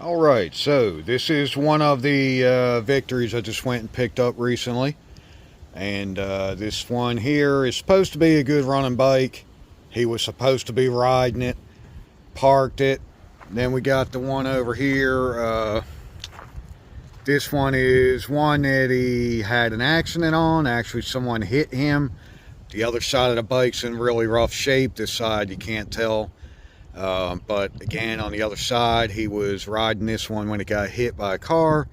Alright, so this is one of the victories I just went and picked up recently. And this one here is supposed to be a good running bike. He was supposed to be riding it, parked it. Then we got the one over here. This one is one that he had an accident on. Actually, someone hit him. The other side of the bike's in really rough shape. This side, you can't tell. But again, on the other side, he was riding this one when it got hit by a car.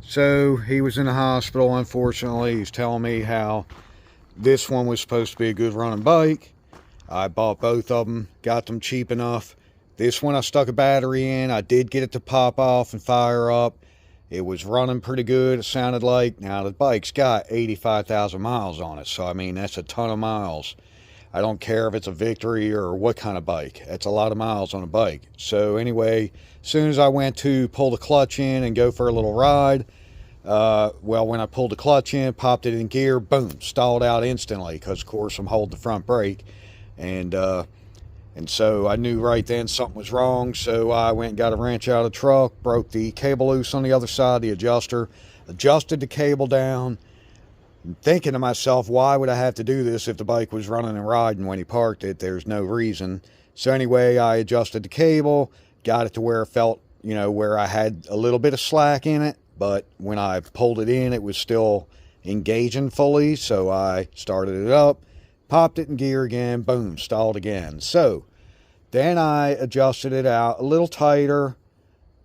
So he was in the hospital, unfortunately. He's telling me how this one was supposed to be a good running bike. I bought both of them, got them cheap enough. This one I stuck a battery in. I did get it to pop off and fire up. It was running pretty good, it sounded like. Now, the bike's got 85,000 miles on it. So, I mean, that's a ton of miles. I don't care if it's a Victory or what kind of bike. That's a lot of miles on a bike. So anyway, as soon as I went to pull the clutch in and go for a little ride, well, when I pulled the clutch in, popped it in gear, boom, stalled out instantly because, of course, I'm holding the front brake. And so I knew right then something was wrong. So I went and got a wrench out of the truck, broke the cable loose on the other side, the adjuster, adjusted the cable down, thinking to myself, why would I have to do this if the bike was running and riding when he parked it? There's no reason. So anyway, I adjusted the cable, got it to where it felt, where I had a little bit of slack in it, but when I pulled it in, it was still engaging fully. So I started it up, popped it in gear again, boom, stalled again. So then I adjusted it out a little tighter,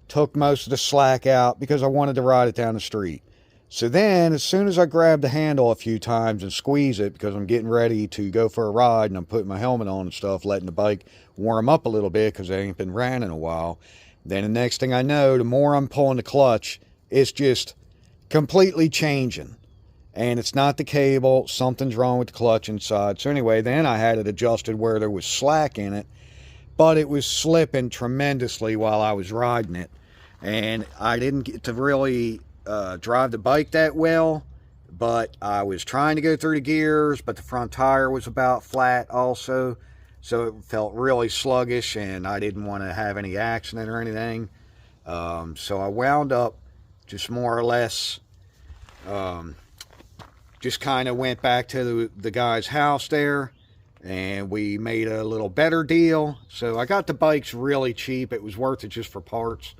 took most of the slack out because I wanted to ride it down the street. So then, as soon as I grab the handle a few times and squeeze it, because I'm getting ready to go for a ride and I'm putting my helmet on and stuff, letting the bike warm up a little bit because I ain't been ran in a while, then the next thing I know, the more I'm pulling the clutch, it's just completely changing. And it's not the cable, something's wrong with the clutch inside. So anyway, then I had it adjusted where there was slack in it, but it was slipping tremendously while I was riding it. And I didn't get to really drive the bike that well, but I was trying to go through the gears, but the front tire was about flat also, so it felt really sluggish and I didn't want to have any accident or anything. So I wound up just more or less just kind of went back to the guy's house there and we made a little better deal. So I got the bikes really cheap. It was worth it just for parts,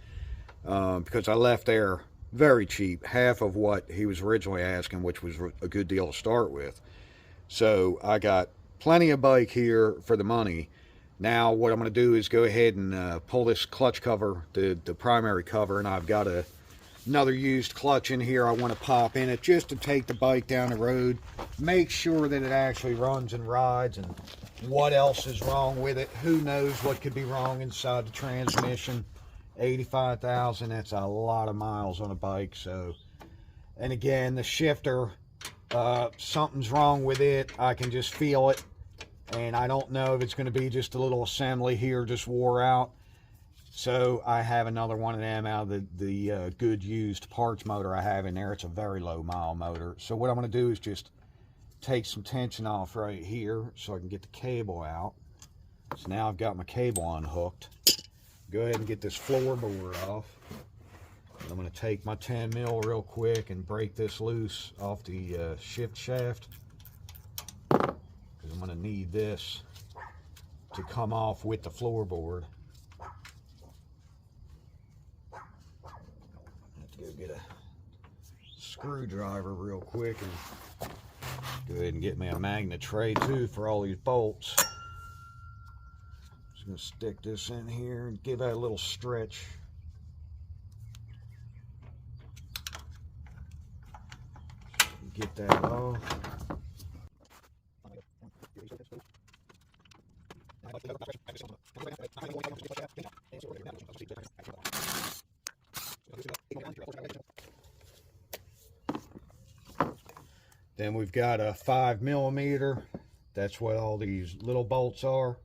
because I left there very cheap, half of what he was originally asking, which was a good deal to start with. So I got plenty of bike here for the money. Now what I'm going to do is go ahead and pull this clutch cover, the primary cover, and I've got another used clutch in here I want to pop in it just to take the bike down the road, make sure that it actually runs and rides, and what else is wrong with it. Who knows what could be wrong inside the transmission. 85,000, that's a lot of miles on a bike. So, and again, the shifter, something's wrong with it. I can just feel it, and I don't know if it's going to be just a little assembly here just wore out. So I have another one of them out of the good used parts motor I have in there. It's a very low mile motor. So what I'm going to do is just take some tension off right here so I can get the cable out. So now I've got my cable unhooked. Go ahead and get this floorboard off. I'm going to take my 10 mil real quick and break this loose off the shift shaft, because I'm going to need this to come off with the floorboard. I have to go get a screwdriver real quick and go ahead and get me a magnet tray too for all these bolts. Just going to stick this in here and give that a little stretch. Get that off. Then we've got a 5mm. That's what all these little bolts are.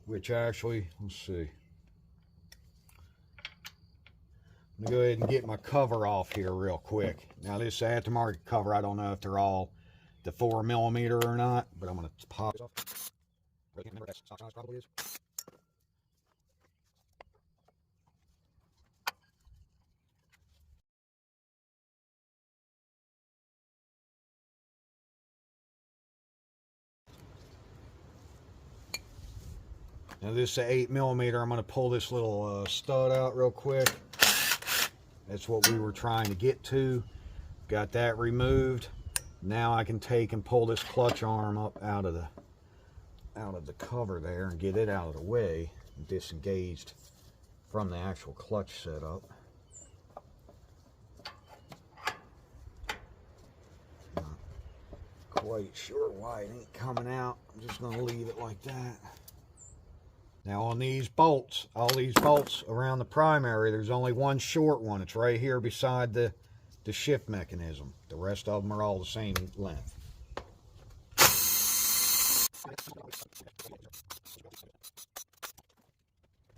Which actually, let's see. I'm gonna go ahead and get my cover off here real quick. Now this aftermarket cover, I don't know if they're all the 4mm or not, but I'm gonna pop it off. I can't remember if that's size probably is. Now this is an 8mm. I'm going to pull this little stud out real quick. That's what we were trying to get to. Got that removed. Now I can take and pull this clutch arm up out of the cover there and get it out of the way, disengaged from the actual clutch setup. Not quite sure why it ain't coming out. I'm just going to leave it like that. Now on these bolts, all these bolts around the primary, there's only one short one. It's right here beside the shift mechanism. The rest of them are all the same length.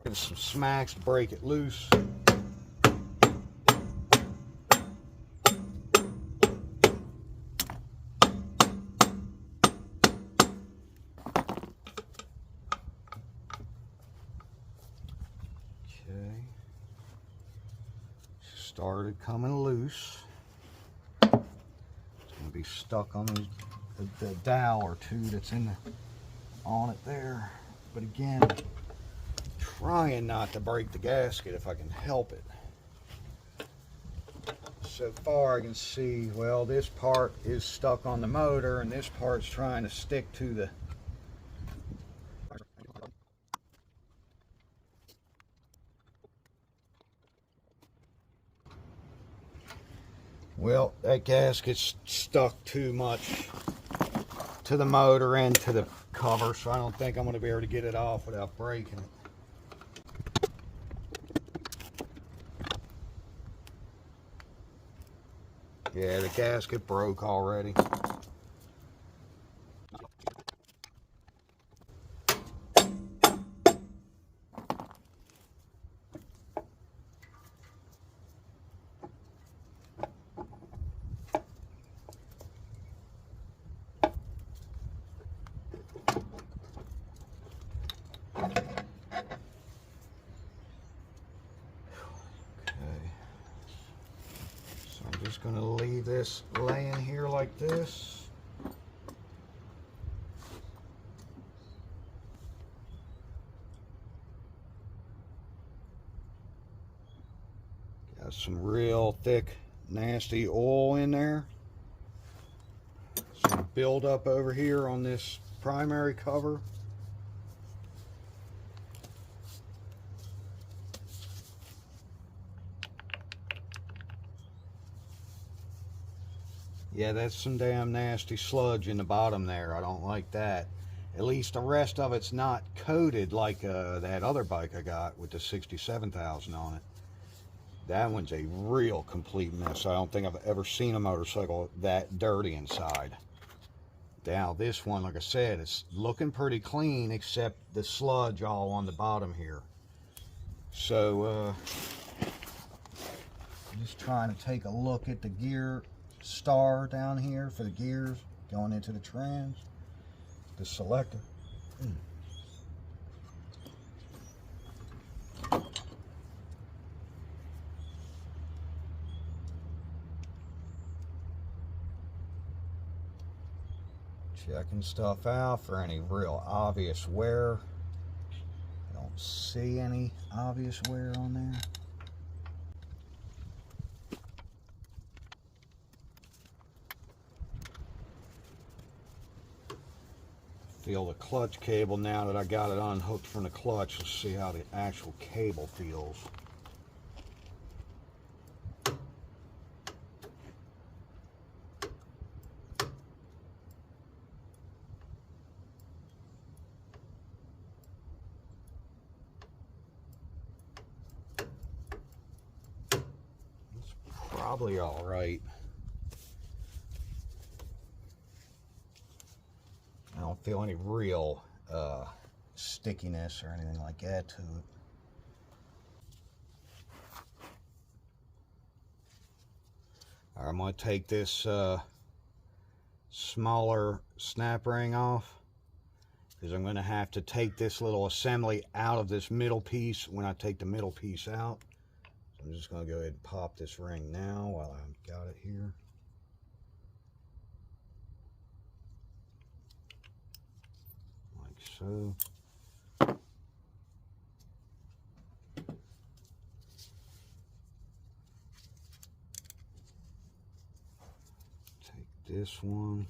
Give it some smacks to break it loose. Okay. Started coming loose. It's going to be stuck on the dowel or two that's on it there. But again, trying not to break the gasket if I can help it. So far I can see, well, this part is stuck on the motor and this part's trying to stick to the well, that gasket's stuck too much to the motor and to the cover, so I don't think I'm going to be able to get it off without breaking it. Yeah, the gasket broke already. Just going to leave this laying here like this. Got some real thick, nasty oil in there. Some buildup over here on this primary cover. Yeah, that's some damn nasty sludge in the bottom there. I don't like that. At least the rest of it's not coated like that other bike I got with the 67,000 on it. That one's a real complete mess. I don't think I've ever seen a motorcycle that dirty inside. Now this one, like I said, it's looking pretty clean except the sludge all on the bottom here. So I'm just trying to take a look at the gear star down here for the gears going into the trans, the selector. Checking stuff out for any real obvious wear. I don't see any obvious wear on there. Feel the clutch cable now that I got it unhooked from the clutch. Let's see how the actual cable feels. It's probably all right. I don't feel any real stickiness or anything like that to it. All right, I'm going to take this smaller snap ring off because I'm going to have to take this little assembly out of this middle piece when I take the middle piece out. So I'm just going to go ahead and pop this ring now while I've got it here. So this one.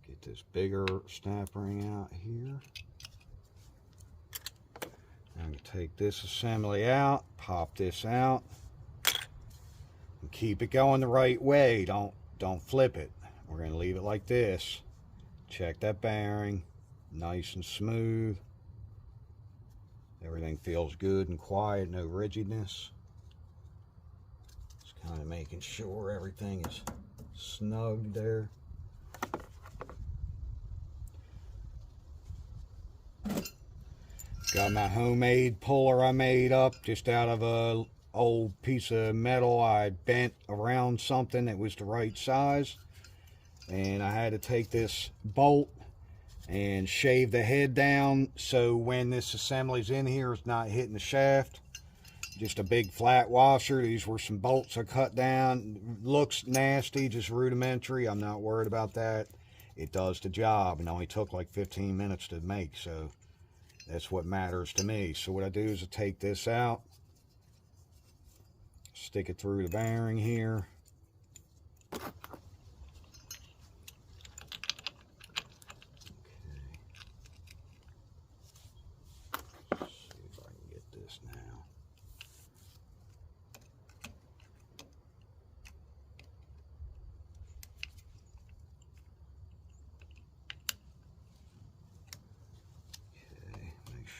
Get this bigger snap ring out here. I'm going to take this assembly out, pop this out, and keep it going the right way. Don't flip it. We're going to leave it like this. Check that bearing, nice and smooth. Everything feels good and quiet, no rigidness. Just kind of making sure everything is snug there. Got my homemade puller I made up just out of a old piece of metal I bent around something that was the right size. And I had to take this bolt and shave the head down so when this assembly's in here, it's not hitting the shaft. Just a big flat washer. These were some bolts I cut down. Looks nasty, just rudimentary. I'm not worried about that. It does the job, and it only took like 15 minutes to make, so that's what matters to me. So what I do is I take this out, stick it through the bearing here.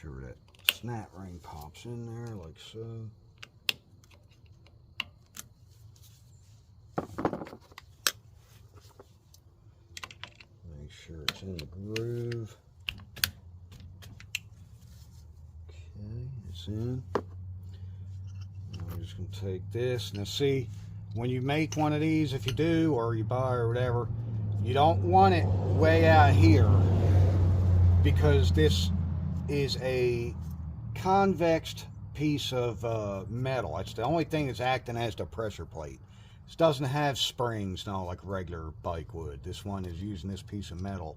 Sure that snap ring pops in there like so. Make sure it's in the groove. Okay, it's in. Now I'm just going to take this. Now see, when you make one of these, if you do, or you buy or whatever, you don't want it way out here, because this is a convexed piece of metal. It's the only thing that's acting as the pressure plate. This doesn't have springs, no, like a regular bike would. This one is using this piece of metal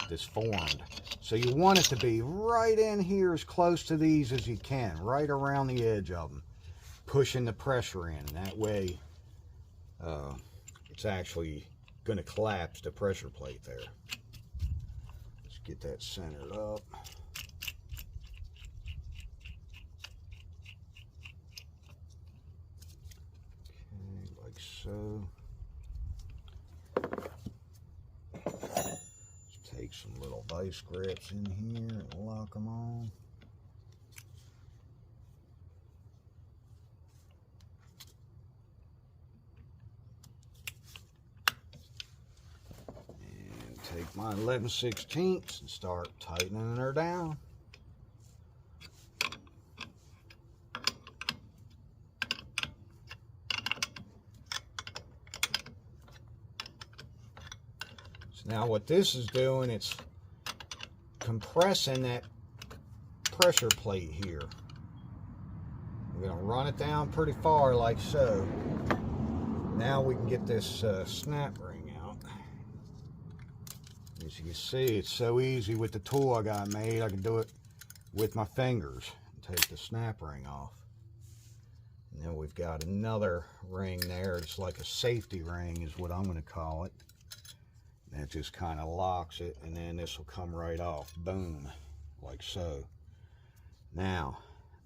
that's formed. So you want it to be right in here, as close to these as you can, right around the edge of them, pushing the pressure in, and that way it's actually going to collapse the pressure plate there. Let's get that centered up. So let's take some little vice grips in here and lock them on. And take my 11/16 and start tightening her down. Now what this is doing, it's compressing that pressure plate here. We're going to run it down pretty far like so. Now we can get this snap ring out. As you can see, it's so easy with the tool I got made. I can do it with my fingers and take the snap ring off. And then we've got another ring there. It's like a safety ring is what I'm going to call it. That just kind of locks it, and then this will come right off. Boom, like so. Now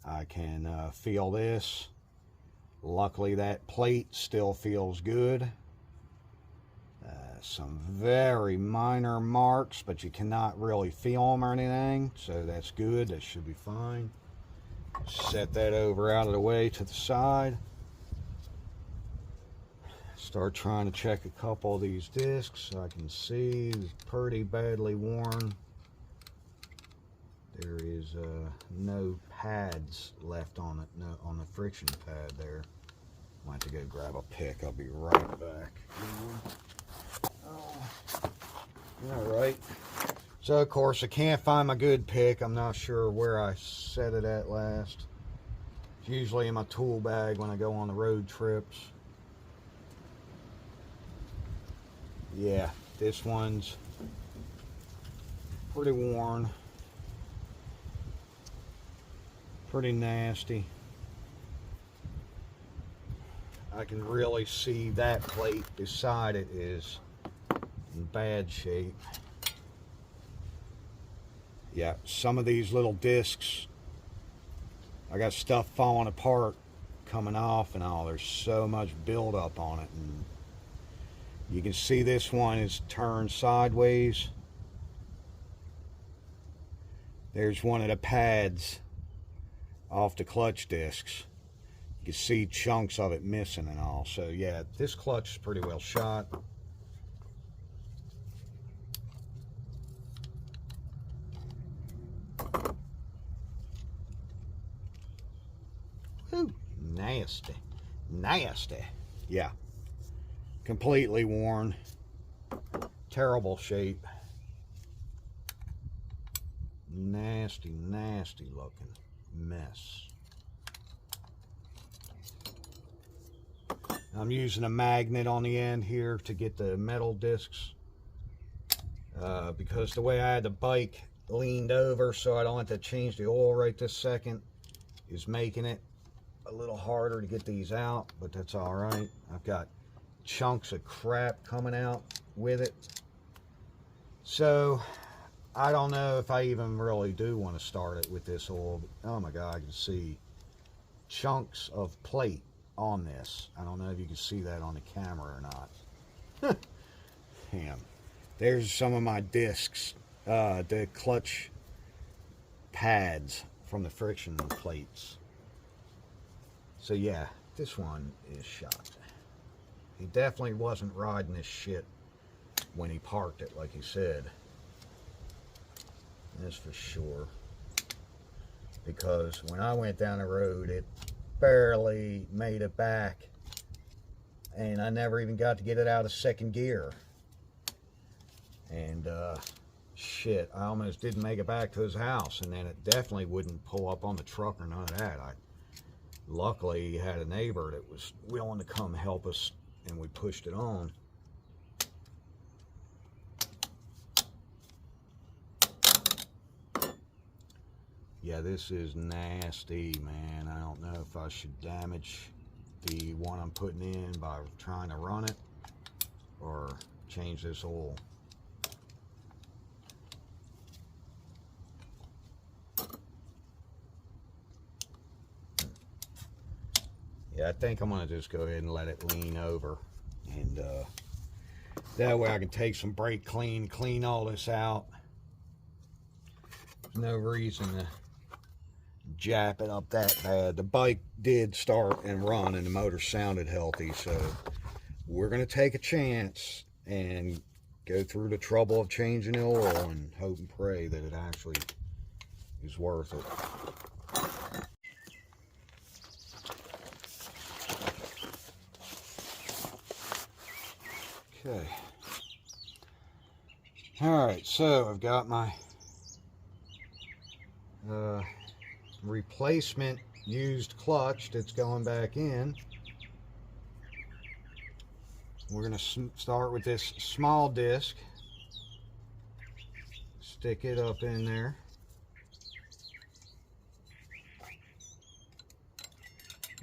I can feel this. Luckily that plate still feels good. Some very minor marks, but you cannot really feel them or anything, so that's good. That should be fine. Set that over out of the way to the side. Start trying to check a couple of these discs. I can see it's pretty badly worn. There is no pads left on it, no, on the friction pad there. I might have to go grab a pick. I'll be right back. All right. So of course I can't find my good pick. I'm not sure where I set it at last. It's usually in my tool bag when I go on the road trips. Yeah, this one's Pretty worn. Pretty nasty. I can really see that plate beside it is in bad shape. Yeah, some of these little discs, I got stuff falling apart, coming off and all. There's so much buildup on it. And you can see this one is turned sideways. There's one of the pads off the clutch discs. You can see chunks of it missing and all. So yeah, this clutch is pretty well shot. Ooh, nasty. Nasty. Yeah. Completely worn. Terrible shape. Nasty, nasty looking mess. I'm using a magnet on the end here to get the metal discs because the way I had the bike leaned over so I don't have to change the oil right this second is making it a little harder to get these out, but that's all right. I've got chunks of crap coming out with it. So I don't know if I even really do want to start it with this oil. Oh my God, I can see chunks of plate on this. I don't know if you can see that on the camera or not. Damn. There's some of my discs, the clutch pads from the friction plates. So yeah, this one is shot. He definitely wasn't riding this shit when he parked it like he said. That's for sure. Because when I went down the road, it barely made it back. And I never even got to get it out of second gear. And shit, I almost didn't make it back to his house. And then it definitely wouldn't pull up on the truck or none of that. Luckily, he had a neighbor that was willing to come help us, and we pushed it on. Yeah, this is nasty, man. I don't know if I should damage the one I'm putting in by trying to run it or change this oil. Yeah, I think I'm gonna just go ahead and let it lean over, and that way I can take some brake clean all this out. There's no reason to jap it up that bad. The bike did start and run and the motor sounded healthy, so we're gonna take a chance and go through the trouble of changing the oil and hope and pray that it actually is worth it. Okay. Alright, so I've got my replacement used clutch that's going back in. We're going to start with this small disc. Stick it up in there.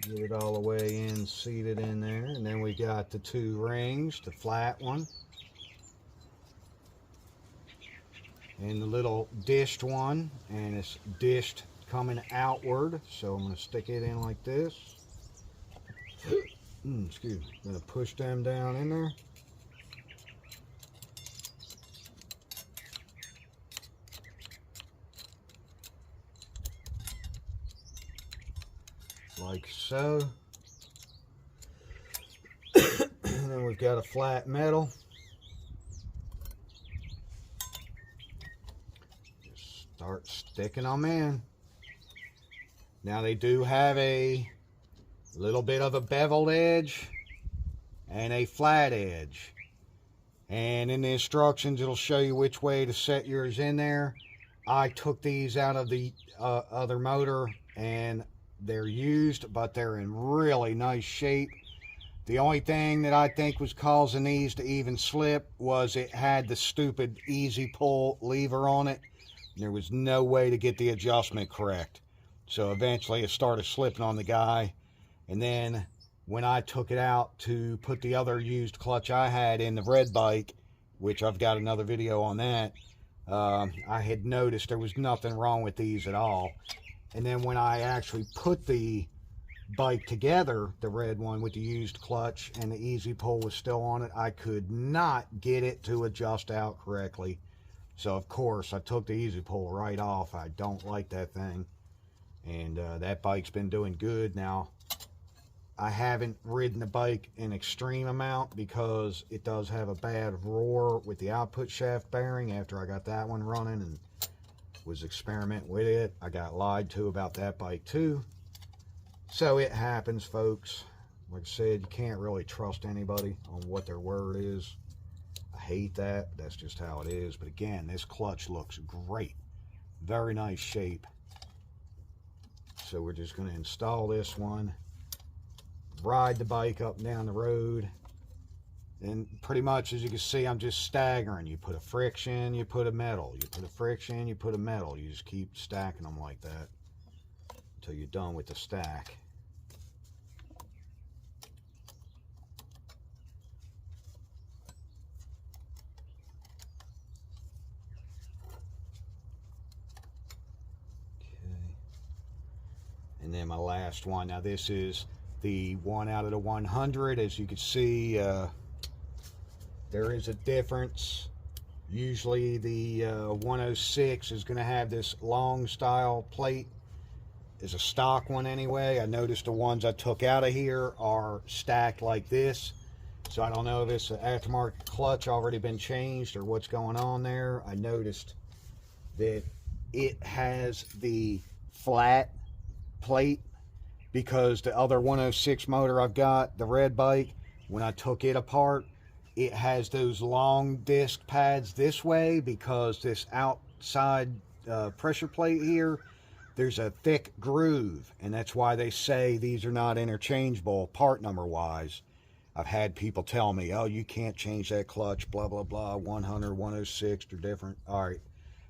Get it all the way in, seated in there. And then we got the two rings, the flat one and the little dished one, and it's dished coming outward, so I'm going to stick it in like this. Excuse me. I'm going to push them down in there. Like so. And then we've got a flat metal. Just start sticking them in. Now they do have a little bit of a beveled edge and a flat edge. And in the instructions it'll show you which way to set yours in there. I took these out of the other motor and they're used, but they're in really nice shape. The only thing that I think was causing these to even slip was it had the stupid easy pull lever on it. There was no way to get the adjustment correct. So eventually it started slipping on the guy. And then when I took it out to put the other used clutch I had in the red bike, which I've got another video on that, I had noticed there was nothing wrong with these at all. And then when I actually put the bike together, the red one with the used clutch, and the easy pull was still on it, I could not get it to adjust out correctly. So of course I took the easy pull right off. I don't like that thing. And that bike's been doing good. Now, I haven't ridden the bike an extreme amount because it does have a bad roar with the output shaft bearing. After I got that one running and was experimenting with it, I got lied to about that bike too. So it happens, folks. Like I said, you can't really trust anybody on what their word is. I hate that, but that's just how it is. But again, this clutch looks great. Very nice shape. So we're just going to install this one, ride the bike up and down the road, and pretty much, as you can see, I'm just staggering. You put a friction, you put a metal, you put a friction, you put a metal. You just keep stacking them like that until you're done with the stack. Okay. And then my last one. Now this is the one out of the 100. As you can see, there is a difference. Usually the 106 is going to have this long style plate. Is a stock one anyway. I noticed the ones I took out of here are stacked like this. So I don't know if it's an aftermarket clutch already been changed or what's going on there. I noticed that it has the flat plate because the other 106 motor I've got, the red bike, when I took it apart, it has those long disc pads this way because this outside pressure plate here, there's a thick groove, and that's why they say these are not interchangeable part number wise. I've had people tell me, oh, you can't change that clutch, blah blah blah, 100, 106, they're different. All right,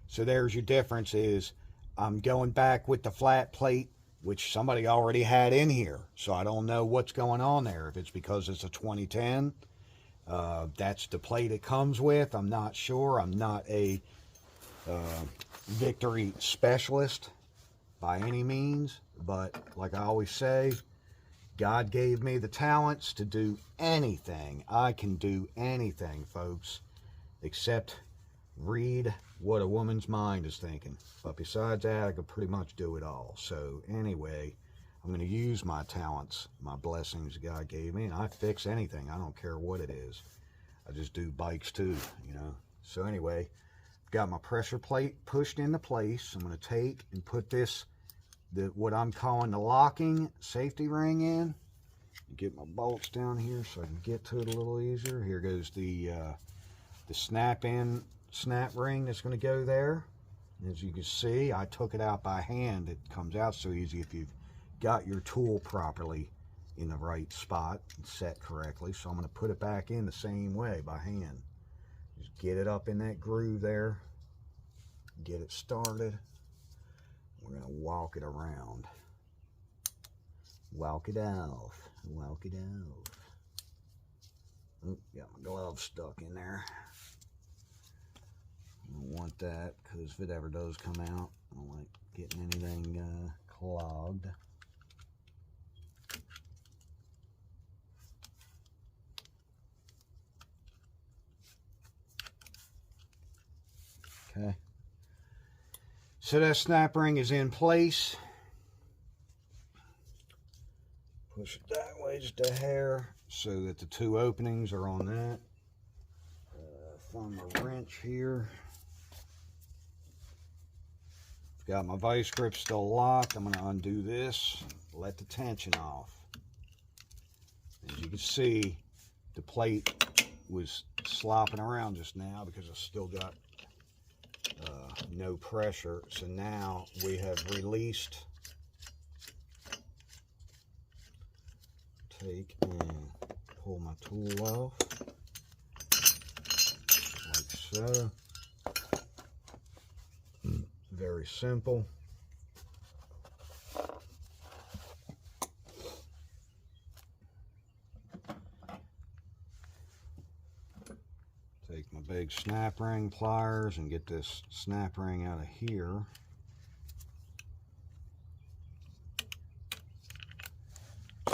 so there's your difference. Is I'm going back with the flat plate, which somebody already had in here, so I don't know what's going on there. If it's because it's a 2010, that's the plate it comes with. I'm not sure. I'm not a victory specialist by any means, but like I always say, God gave me the talents to do anything. I can do anything, folks, except read what a woman's mind is thinking. But besides that, I could pretty much do it all. So anyway, I'm going to use my talents, my blessings God gave me, and I fix anything. I don't care what it is. I just do bikes too, you know. So anyway, I've got my pressure plate pushed into place. I'm going to take and put this, what I'm calling the locking safety ring in. Get my bolts down here so I can get to it a little easier. Here goes the snap ring that's going to go there. As you can see, I took it out by hand. It comes out so easy if you've got your tool properly in the right spot and set correctly. So I'm going to put it back in the same way by hand. Just get it up in that groove there. Get it started. We're going to walk it around. Walk it off. Walk it off. Oh, got my glove stuck in there. I don't want that because if it ever does come out, I don't like getting anything clogged. Okay. So that snap ring is in place. Push it that way just a hair so that the two openings are on that. Find my wrench here. I've got my vice grip still locked. I'm going to undo this, let the tension off. As you can see, the plate was slopping around just now because I still got no pressure. So now we have released. Take and pull my tool off, like so. Very simple. Take my big snap ring pliers and get this snap ring out of here.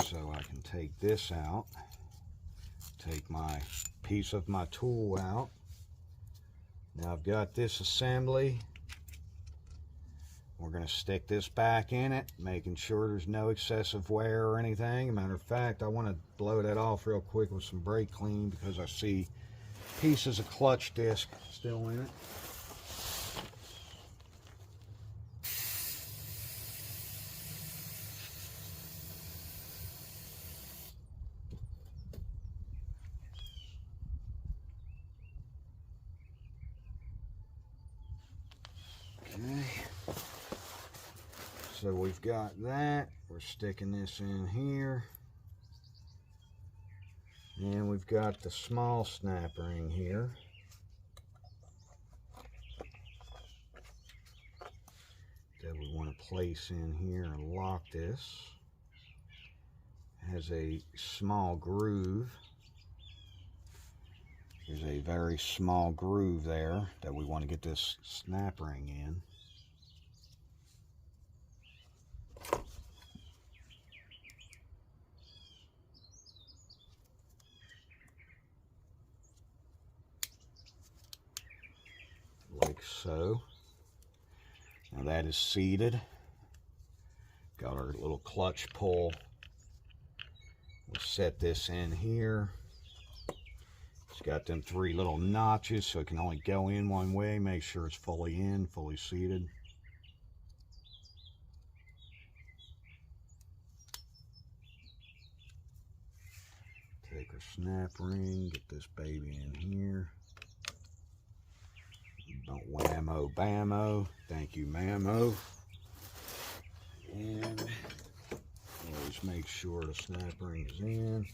So I can take this out, take my piece of my tool out. Now I've got this assembly. We're going to stick this back in it, making sure there's no excessive wear or anything. As a matter of fact, I want to blow that off real quick with some brake clean because I see pieces of clutch disc still in it. Okay, so we've got that. We're sticking this in here. And we've got the small snap ring here. That we want to place in here and lock this. It has a small groove. There's a very small groove there that we want to get this snap ring in. Like so. Now that is seated. Got our little clutch pull. We'll set this in here. It's got them 3 little notches so it can only go in one way. Make sure it's fully in, fully seated. Take our snap ring, get this baby in here. Don't whammo bammo. Thank you, mammo. And always make sure the snap ring is in.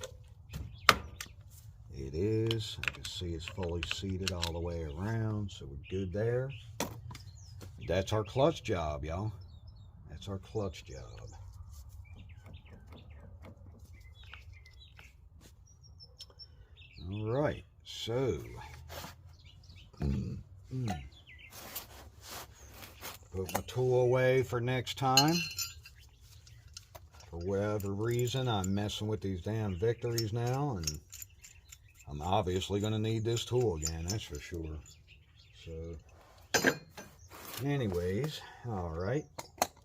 It is. I can see it's fully seated all the way around, so we're good there. That's our clutch job, y'all. That's our clutch job. All right, so put my tool away for next time. For whatever reason, I'm messing with these damn Victories now, and I'm obviously going to need this tool again, that's for sure. So, anyways, all right.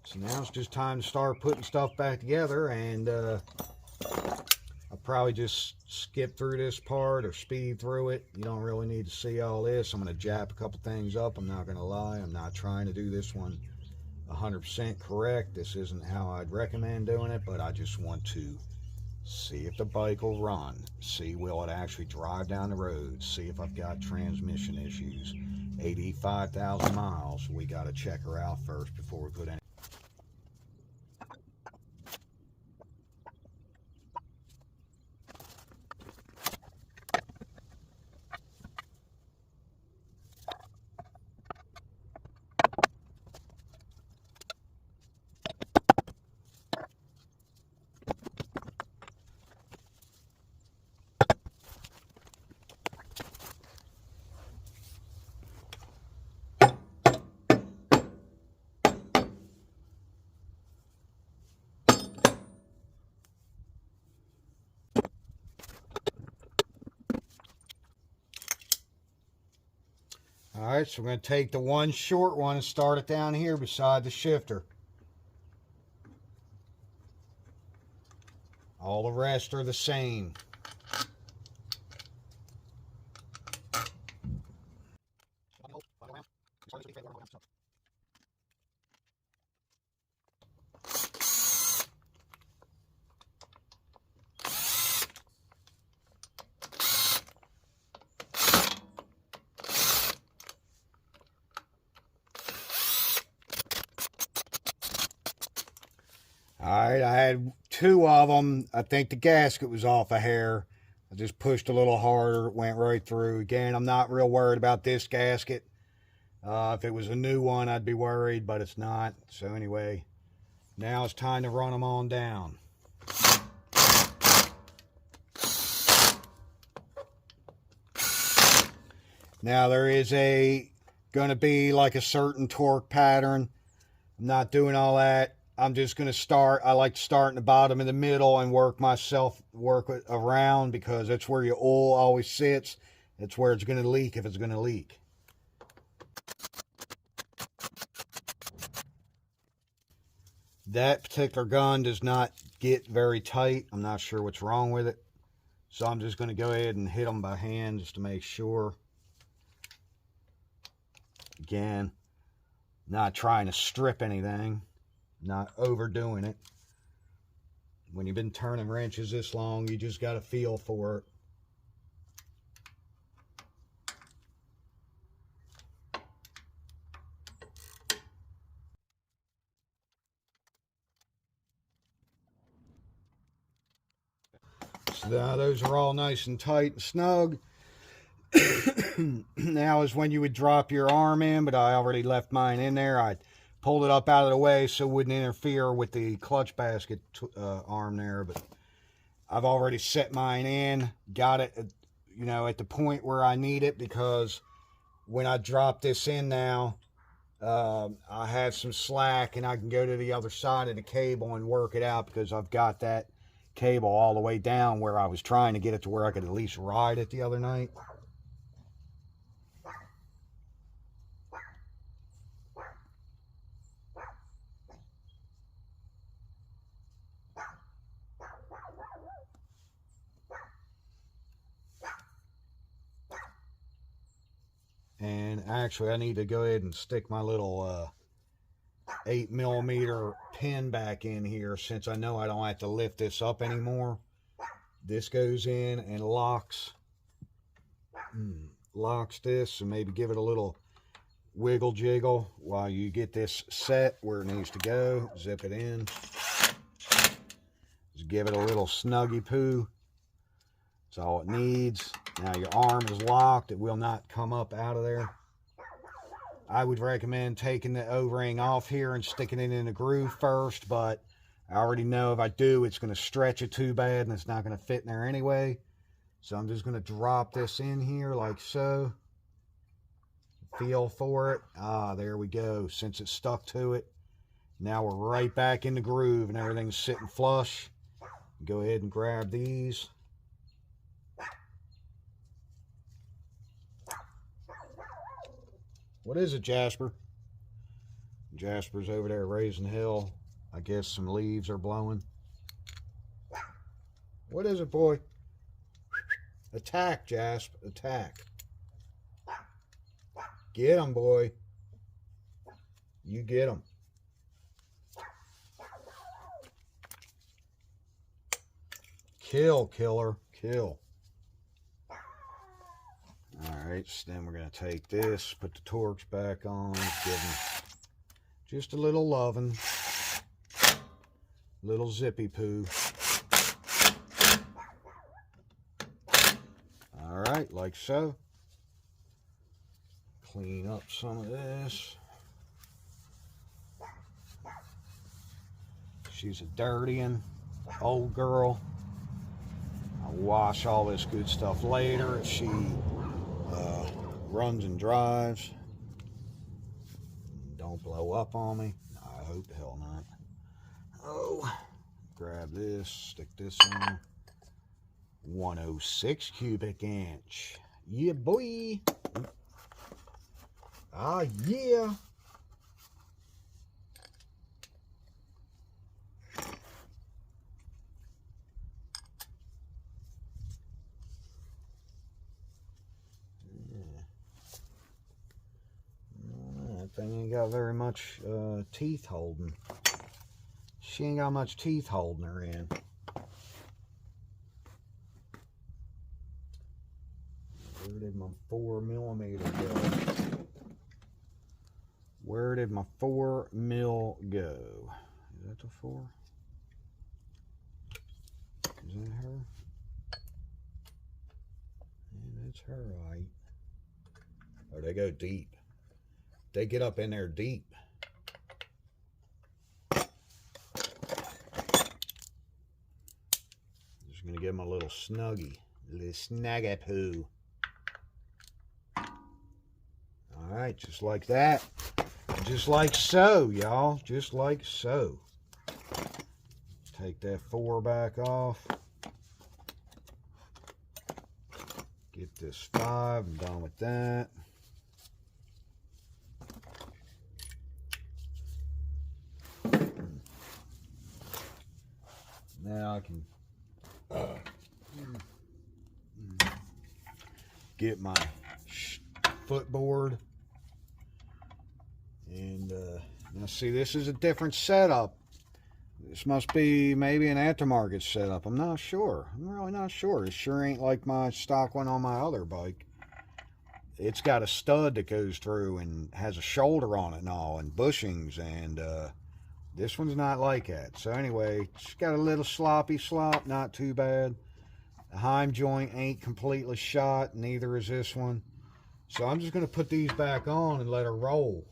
So now it's just time to start putting stuff back together, and I'll probably just skip through this part or speed through it. You don't really need to see all this. I'm going to jap a couple things up. I'm not going to lie. I'm not trying to do this one 100% correct. This isn't how I'd recommend doing it, but I just want to see if the bike will run. See, will it actually drive down the road? See if I've got transmission issues. 85,000 miles. We got to check her out first before we put any. Alright, so we're going to take the one short one and start it down here beside the shifter. All the rest are the same. Alright, I had 2 of them. I think the gasket was off a hair. I just pushed a little harder, it went right through. Again, I'm not real worried about this gasket. If it was a new one, I'd be worried, but it's not. So anyway, now it's time to run them on down. Now there is going to be like a certain torque pattern. I'm not doing all that. I'm just going to start. I like to start in the bottom and the middle and work it around, because that's where your oil always sits. That's where it's going to leak if it's going to leak. That particular gun does not get very tight. I'm not sure what's wrong with it. So I'm just going to go ahead and hit them by hand just to make sure. Again, not trying to strip anything, not overdoing it. When you've been turning wrenches this long, you just got to feel for it. So now those are all nice and tight and snug. Now is when you would drop your arm in, but I already left mine in there. I pulled it up out of the way so it wouldn't interfere with the clutch basket arm there, but I've already set mine in, got it, you know, at the point where I need it, because when I drop this in now, I have some slack and I can go to the other side of the cable and work it out, because I've got that cable all the way down where I was trying to get it to where I could at least ride it the other night. And actually, I need to go ahead and stick my little 8mm pin back in here, since I know I don't have to lift this up anymore. This goes in and locks this, and maybe give it a little wiggle jiggle while you get this set where it needs to go. Zip it in. Just give it a little snuggy poo. That's all it needs. Now your arm is locked. It will not come up out of there. I would recommend taking the O-ring off here and sticking it in the groove first, but I already know if I do, it's going to stretch it too bad and it's not going to fit in there anyway. So I'm just going to drop this in here like so. Feel for it. Ah, there we go. Since it's stuck to it, now we're right back in the groove and everything's sitting flush. Go ahead and grab these. What is it, Jasper? Jasper's over there raising hell. I guess some leaves are blowing. What is it, boy? Attack, Jasper. Attack. Get him, boy. You get him. Kill, killer. Kill. Alright, so then we're going to take this, put the Torx back on, give them just a little loving, little zippy poo. Alright, like so. Clean up some of this. She's a dirty one, old girl. I'll wash all this good stuff later. She runs and drives. Don't blow up on me. I hope the hell not. Oh, grab this, stick this in. 106 cubic inch. Yeah, boy. Ah, yeah. Thing ain't got very much teeth holding. She ain't got much teeth holding her in. Where did my 4mm go? Where did my 4mm go? Is that the 4? Is that her? All right. Oh, they go deep. They get up in there deep. Just gonna give them a little snuggie, a little snagapoo. All right, just like that. Just like so, y'all. Just like so. Take that 4 back off. Get this 5. I'm done with that. Now I can get my footboard. And now see, this is a different setup. This must be maybe an aftermarket setup. I'm not sure. I'm really not sure. It sure ain't like my stock one on my other bike. It's got a stud that goes through and has a shoulder on it and all, and bushings, and this one's not like that. So anyway, it's got a little sloppy slop, not too bad. The heim joint ain't completely shot, neither is this one. So I'm just going to put these back on and let her roll.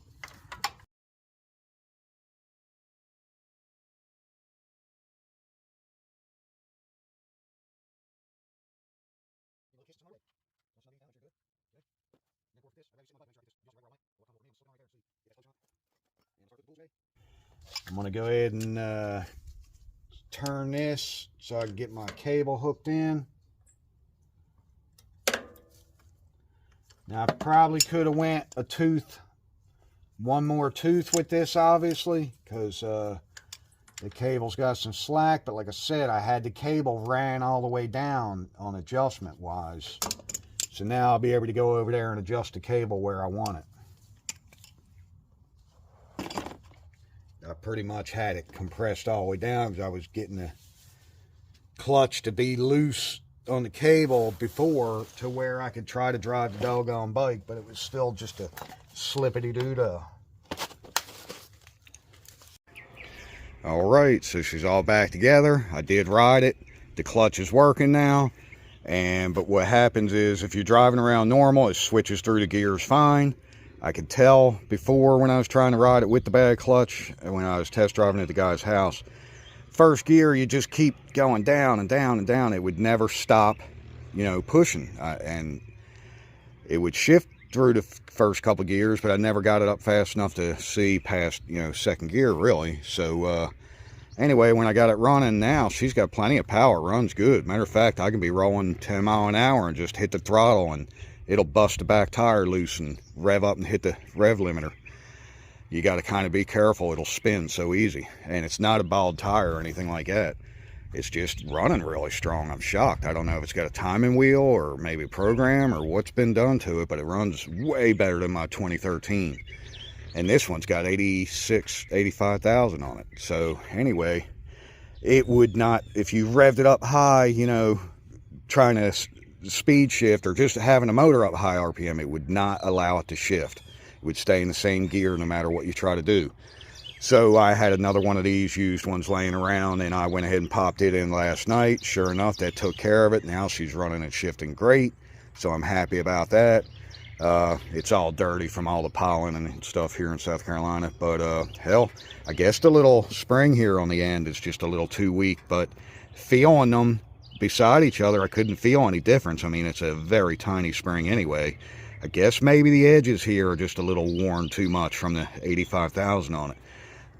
I'm going to go ahead and turn this so I can get my cable hooked in. Now I probably could have went a tooth, one more tooth with this, obviously, because the cable's got some slack, but like I said, I had the cable ran all the way down on adjustment wise. So now I'll be able to go over there and adjust the cable where I want it. I pretty much had it compressed all the way down because I was getting the clutch to be loose on the cable before to where I could try to drive the doggone bike, but it was still just a slippity-doo-dah. All right, so she's all back together. I did ride it. The clutch is working now. But what happens is if you're driving around normal, it switches through the gears fine. I could tell before when I was trying to ride it with the bad clutch and when I was test driving at the guy's house. First gear, you just keep going down and down and down. It would never stop, you know, pushing. And it would shift through the first couple of gears, but I never got it up fast enough to see past, you know, second gear, really. So, anyway, when I got it running now, she's got plenty of power. Runs good. Matter of fact, I can be rolling 10 miles an hour and just hit the throttle and it'll bust the back tire loose and rev up and hit the rev limiter. You got to kind of be careful. It'll spin so easy. And it's not a bald tire or anything like that. It's just running really strong. I'm shocked. I don't know if it's got a timing wheel or maybe a program or what's been done to it, but it runs way better than my 2013. And this one's got 85,000 on it. So anyway, it would not, if you revved it up high, you know, trying to speed shift or just having a motor up high RPM, it would not allow it to shift. It would stay in the same gear no matter what you try to do. So I had another one of these used ones laying around, and I went ahead and popped it in last night. Sure enough, that took care of it. Now she's running and shifting great, so I'm happy about that. It's all dirty from all the pollen and stuff here in South Carolina, but hell, I guess the little spring here on the end is just a little too weak, but feeling them beside each other, I couldn't feel any difference. I mean, it's a very tiny spring anyway. I guess maybe the edges here are just a little worn too much from the 85,000 on it,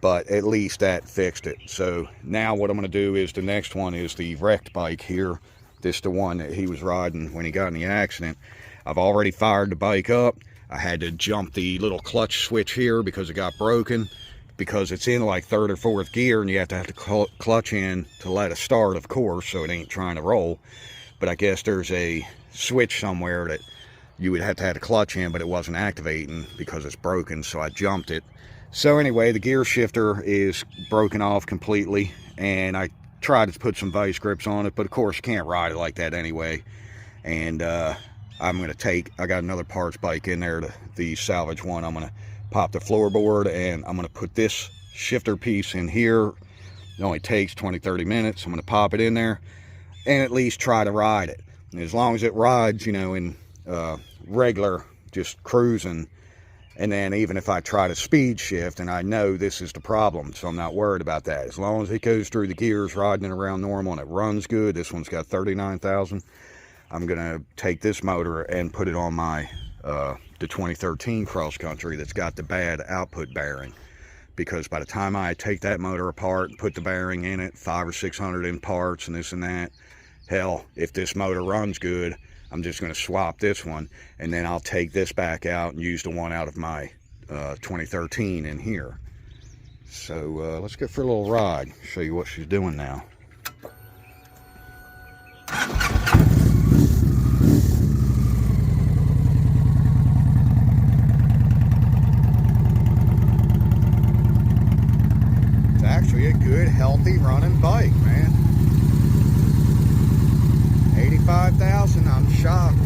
but at least that fixed it. So now what I'm going to do is the next one is the wrecked bike here. This is the one that he was riding when he got in the accident. I've already fired the bike up. I had to jump the little clutch switch here because it got broken, because it's in like third or fourth gear and you have to clutch in to let it start, of course, so it ain't trying to roll. But I guess there's a switch somewhere that you would have to have a clutch in, but it wasn't activating because it's broken, so I jumped it. So anyway, the gear shifter is broken off completely, and I tried to put some vice grips on it, but of course you can't ride it like that anyway. And I'm going to take, I got another parts bike in there, the salvage one. I'm going to pop the floorboard, and I'm going to put this shifter piece in here. It only takes 20-30 minutes. I'm going to pop it in there and at least try to ride it. And as long as it rides, you know, in regular, just cruising. And then even if I try to speed shift, and I know this is the problem, so I'm not worried about that. As long as it goes through the gears, riding it around normal, and it runs good. This one's got 39,000. I'm going to take this motor and put it on my the 2013 cross country that's got the bad output bearing. Because by the time I take that motor apart and put the bearing in it, 500 or 600 in parts and this and that, hell, if this motor runs good, I'm just going to swap this one, and then I'll take this back out and use the one out of my 2013 in here. So let's go for a little ride, show you what she's doing now. It's actually a good, healthy running bike, man. 85,000, I'm shocked.